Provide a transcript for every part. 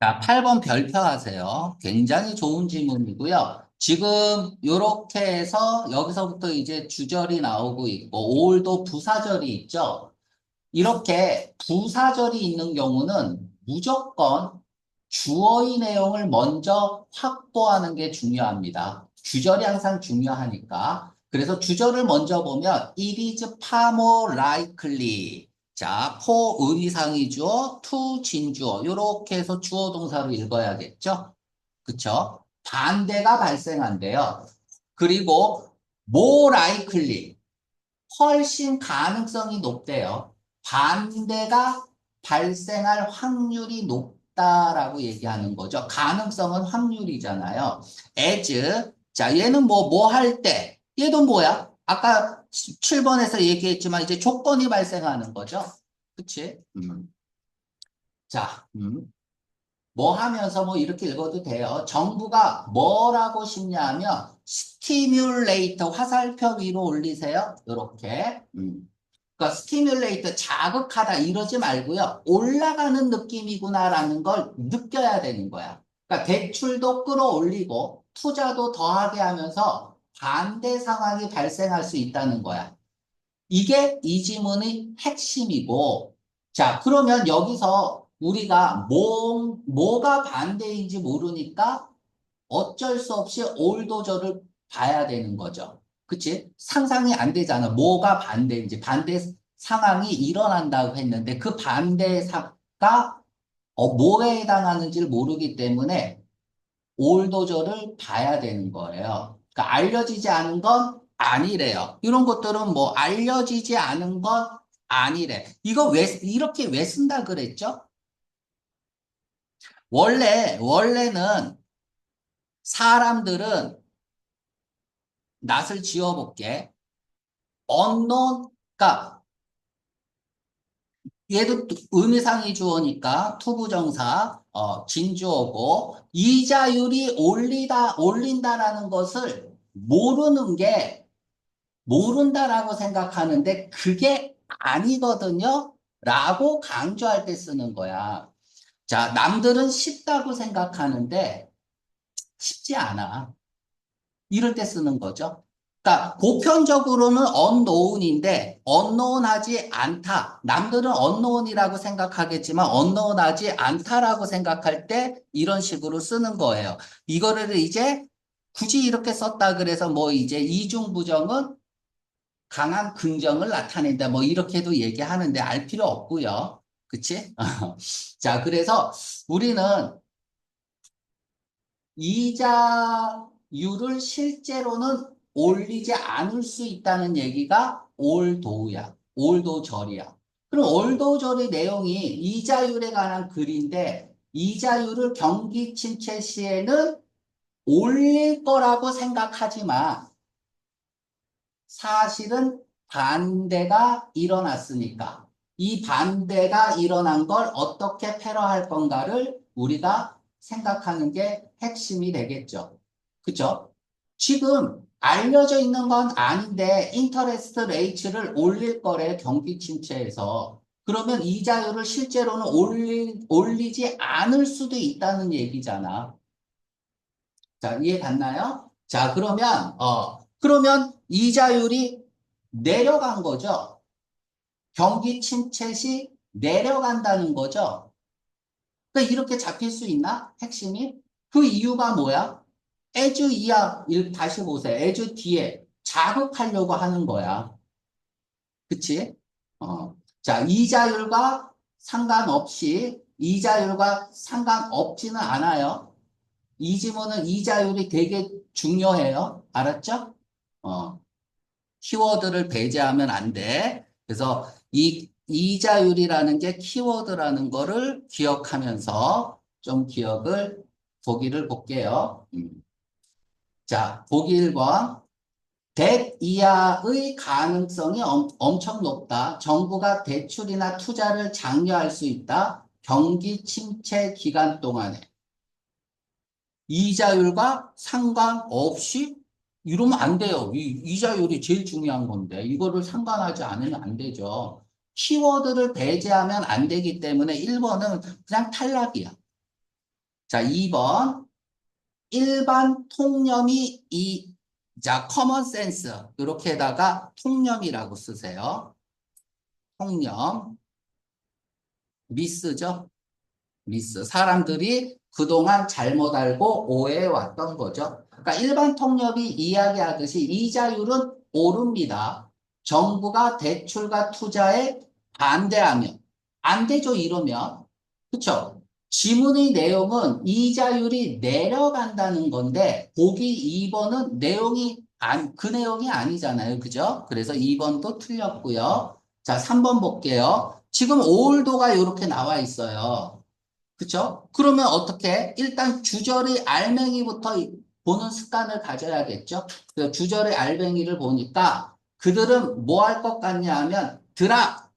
자, 8번 별표하세요. 굉장히 좋은 질문이고요. 지금 요렇게 해서 여기서부터 이제 주절이 나오고 있고, 올도 부사절이 있죠. 이렇게 부사절이 있는 경우는 무조건 주어의 내용을 먼저 확보하는 게 중요합니다. 주절이 항상 중요하니까. 그래서 주절을 먼저 보면 it is far more likely. 자, for 의미상의 주어, to 진주어. 이렇게 해서 주어 동사로 읽어야겠죠? 그쵸? 반대가 발생한대요. 그리고 more likely. 훨씬 가능성이 높대요. 반대가 발생할 확률이 높다라고 얘기하는 거죠. 가능성은 확률이잖아요. as, 자, 얘는 뭐 할 때, 얘도 뭐야? 아까 7번에서 얘기했지만 이제 조건이 발생하는 거죠. 그치? 자, 뭐 하면서 뭐 이렇게 읽어도 돼요. 정부가 뭐라고 싶냐면 스티뮬레이터 화살표 위로 올리세요. 이렇게. 그러니까 스티뮬레이터 자극하다 이러지 말고요. 올라가는 느낌이구나라는 걸 느껴야 되는 거야. 그러니까 대출도 끌어올리고 투자도 더하게 하면서 반대 상황이 발생할 수 있다는 거야. 이게 이 지문의 핵심이고, 자, 그러면 여기서 우리가 뭐가 반대인지 모르니까 어쩔 수 없이 올도저를 봐야 되는 거죠. 그치? 상상이 안 되잖아. 뭐가 반대인지. 반대 상황이 일어난다고 했는데 그 반대가 뭐에 해당하는지를 모르기 때문에 올도저를 봐야 되는 거예요. 그러니까 알려지지 않은 건 아니래요. 이런 것들은 뭐 알려지지 않은 건 아니래. 이거 이렇게 왜 쓴다 그랬죠? 원래는 사람들은 낯을 지어볼게. unknown, 그러니까 얘도 의미상의 주어니까 투부정사, 진주어고 이자율이 올린다라는 것을 모른다라고 생각하는데 그게 아니거든요. 라고 강조할 때 쓰는 거야. 자, 남들은 쉽다고 생각하는데 쉽지 않아. 이럴 때 쓰는 거죠. 그러니까 보편적으로는 unknown인데 unknown하지 않다. 남들은 unknown이라고 생각하겠지만 unknown하지 않다라고 생각할 때 이런 식으로 쓰는 거예요. 이거를 이제 굳이 이렇게 썼다 그래서 뭐 이제 이중부정은 강한 긍정을 나타낸다. 뭐 이렇게도 얘기하는데 알 필요 없고요. 그치? 자, 그래서 우리는 이자율을 실제로는 올리지 않을 수 있다는 얘기가 올도우야. 올도절이야. 그럼 올도절의 내용이 이자율에 관한 글인데 이자율을 경기 침체 시에는 올릴 거라고 생각하지만 사실은 반대가 일어났으니까 이 반대가 일어난 걸 어떻게 패러할 건가를 우리가 생각하는 게 핵심이 되겠죠. 그죠? 지금 알려져 있는 건 아닌데 인터레스트 레이츠를 올릴 거래 경기 침체에서 그러면 이자율을 실제로는 올리지 않을 수도 있다는 얘기잖아. 자, 이해 갔나요? 자, 그러면 이자율이 내려간 거죠. 경기 침체 시 내려간다는 거죠. 그러니까 이렇게 잡힐 수 있나? 핵심이? 그 이유가 뭐야? as 이하, 다시 보세요. as 뒤에 자극하려고 하는 거야. 그치? 자, 이자율과 상관없지는 않아요. 이 지문은 이자율이 되게 중요해요. 알았죠? 어, 키워드를 배제하면 안 돼. 그래서 이 이자율이라는 게 키워드라는 거를 기억하면서 좀 기억을 보기를 볼게요. 자, 보기 1번. 100 이하의 가능성이 엄청 높다. 정부가 대출이나 투자를 장려할 수 있다. 경기 침체 기간 동안에. 이자율과 상관없이 이러면 안 돼요. 이자율이 제일 중요한 건데 이거를 상관하지 않으면 안 되죠. 키워드를 배제하면 안 되기 때문에 1번은 그냥 탈락이야. 자, 2번. 일반 통념이 자, 커먼 센스. 이렇게다가 통념이라고 쓰세요. 통념. 미스죠? 미스. 사람들이 그동안 잘못 알고 오해해왔던 거죠. 그러니까 일반 통념이 이야기하듯이 이자율은 오릅니다. 정부가 대출과 투자에 반대하면 안 되죠, 이러면. 그쵸? 지문의 내용은 이자율이 내려간다는 건데 보기 2번은 그 내용이 아니잖아요. 그죠? 그래서 2번도 틀렸고요. 자, 3번 볼게요. 지금 오울도가 이렇게 나와 있어요. 그쵸? 그러면 어떻게? 일단 주저리 알맹이부터 보는 습관을 가져야겠죠? 그래서 주저리 알맹이를 보니까 그들은 뭐 할 것 같냐 하면 드랍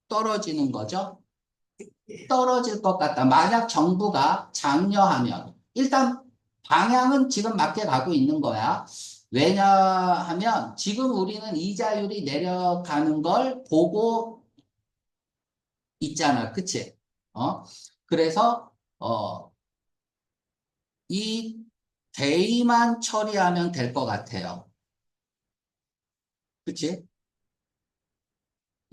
떨어지는 거죠? 떨어질 것 같다. 만약 정부가 장려하면 일단 방향은 지금 맞게 가고 있는 거야. 왜냐하면 지금 우리는 이자율이 내려가는 걸 보고 있잖아. 그치? 그래서 이 대의만 처리하면 될 것 같아요. 그치?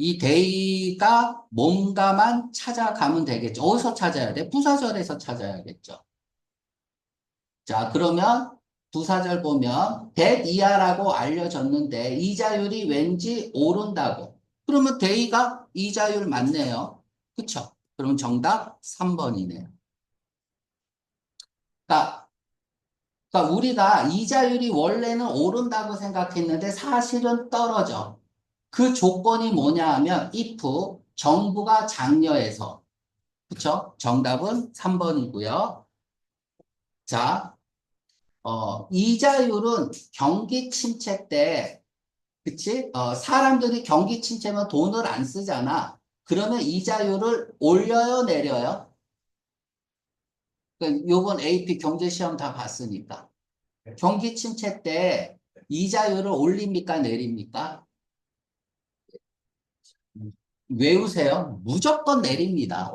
이 대의가 뭔가만 찾아가면 되겠죠. 어디서 찾아야 돼? 부사절에서 찾아야겠죠. 자, 그러면 부사절 보면 100 이하라고 알려졌는데 이자율이 왠지 오른다고. 그러면 대의가 이자율 맞네요. 그쵸? 그럼 정답 3번이네요. 그러니까 우리가 이자율이 원래는 오른다고 생각했는데 사실은 떨어져. 그 조건이 뭐냐 하면 if 정부가 장려해서. 그쵸? 정답은 3번이고요. 자, 이자율은 경기 침체 때, 그치? 사람들이 경기 침체면 돈을 안 쓰잖아. 그러면 이자율을 올려요, 내려요? 요번 AP 경제시험 다 봤으니까. 경기 침체 때 이자율을 올립니까, 내립니까? 외우세요. 무조건 내립니다.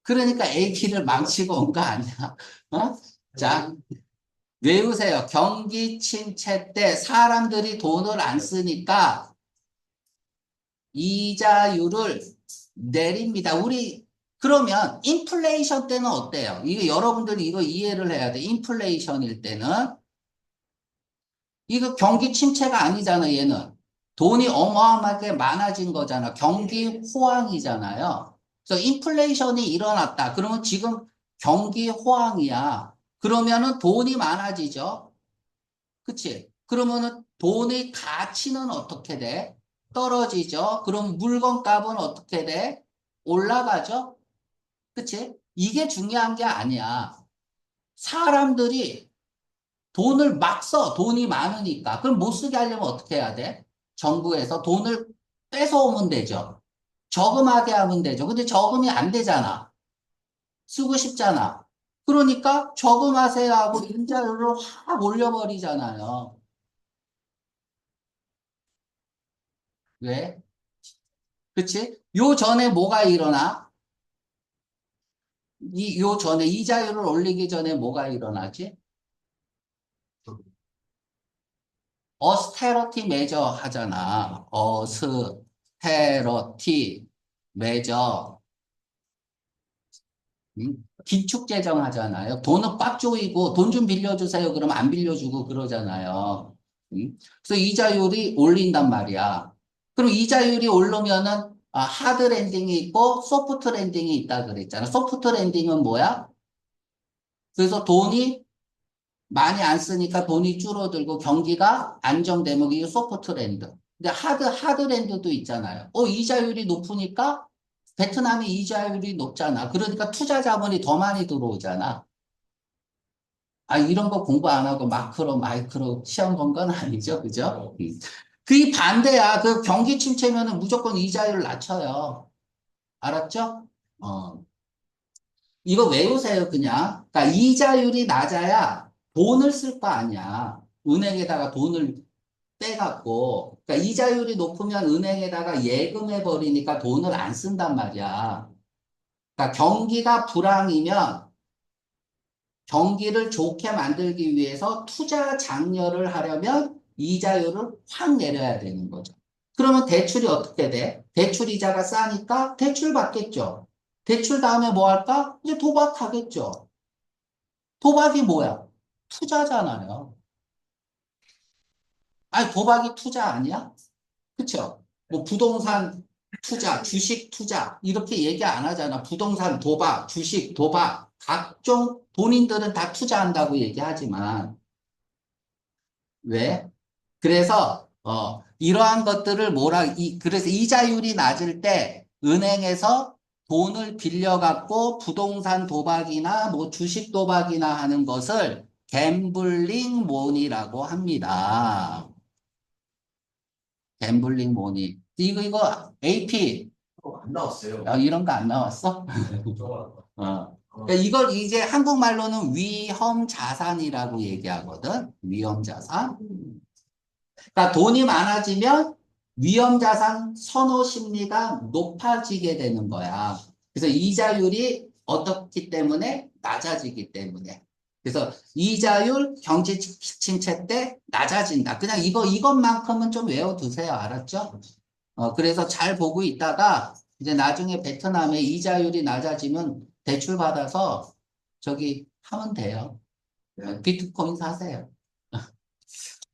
그러니까 AP를 망치고 온 거 아니야. 어? 자, 외우세요. 경기 침체 때 사람들이 돈을 안 쓰니까 이자율을 내립니다. 그러면 인플레이션 때는 어때요? 이거 여러분들이 이거 이해를 해야 돼. 인플레이션일 때는 이거 경기 침체가 아니잖아, 얘는. 돈이 어마어마하게 많아진 거잖아. 경기 호황이잖아요. 그래서 인플레이션이 일어났다. 그러면 지금 경기 호황이야. 그러면은 돈이 많아지죠. 그치? 그러면은 돈의 가치는 어떻게 돼? 떨어지죠. 그럼 물건값은 어떻게 돼? 올라가죠. 그치? 이게 중요한 게 아니야. 사람들이 돈을 막 써. 돈이 많으니까. 그럼 못 쓰게 하려면 어떻게 해야 돼? 정부에서 돈을 뺏어오면 되죠. 저금하게 하면 되죠. 근데 저금이 안 되잖아. 쓰고 싶잖아. 그러니까 저금하세요 하고 임자료를 확 올려버리잖아요. 왜? 그치? 요 전에 뭐가 일어나? 요 전에 이자율을 올리기 전에 뭐가 일어나지? 어스테러티 메저 하잖아. 어스테러티 메저. 기축재정 하잖아요. 돈은 꽉 조이고 돈 좀 빌려주세요. 그러면 안 빌려주고 그러잖아요. 그래서 이자율이 올린단 말이야. 그럼 이자율이 오르면은 하드 랜딩이 있고 소프트 랜딩이 있다 그랬잖아. 소프트 랜딩은 뭐야? 그래서 돈이 많이 안 쓰니까 돈이 줄어들고 경기가 안정되면 이게 소프트랜드. 근데 하드랜드도 있잖아요. 이자율이 높으니까 베트남이 이자율이 높잖아. 그러니까 투자 자본이 더 많이 들어오잖아. 이런 거 공부 안 하고 마크로, 마이크로 시험 본 건 아니죠. 그죠? 그게 반대야. 그 경기 침체면은 무조건 이자율을 낮춰요. 알았죠? 어. 이거 외우세요, 그냥. 그러니까 이자율이 낮아야 돈을 쓸 거 아니야. 은행에다가 돈을 빼갖고. 그러니까 이자율이 높으면 은행에다가 예금해 버리니까 돈을 안 쓴단 말이야. 그러니까 경기가 불황이면 경기를 좋게 만들기 위해서 투자 장려를 하려면 이자율을 확 내려야 되는 거죠. 그러면 대출이 어떻게 돼? 대출 이자가 싸니까 대출 받겠죠. 대출 다음에 뭐 할까? 이제 도박하겠죠. 도박이 뭐야? 투자잖아요. 아니, 도박이 투자 아니야? 그쵸? 뭐 부동산 투자, 주식 투자 이렇게 얘기 안 하잖아. 부동산 도박, 주식 도박 각종 본인들은 다 투자한다고 얘기하지만 왜? 그래서 이러한 것들을 그래서 이자율이 낮을 때 은행에서 돈을 빌려갖고 부동산 도박이나 뭐 주식 도박이나 하는 것을 갬블링 몬이라고 합니다. 갬블링 모니. 이거 AP. 안 나왔어요. 이런 거 안 나왔어? 그러니까 이걸 이제 한국말로는 위험 자산이라고 얘기하거든. 위험 자산. 그러니까 돈이 많아지면 위험 자산 선호 심리가 높아지게 되는 거야. 그래서 이자율이 어떻기 때문에 낮아지기 때문에. 그래서 이자율 경기 침체 때 낮아진다. 그냥 이것만큼은 좀 외워두세요. 알았죠? 그래서 잘 보고 있다가 이제 나중에 베트남에 이자율이 낮아지면 대출 받아서 저기 하면 돼요. 비트코인 사세요.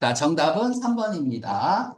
자, 정답은 3번입니다.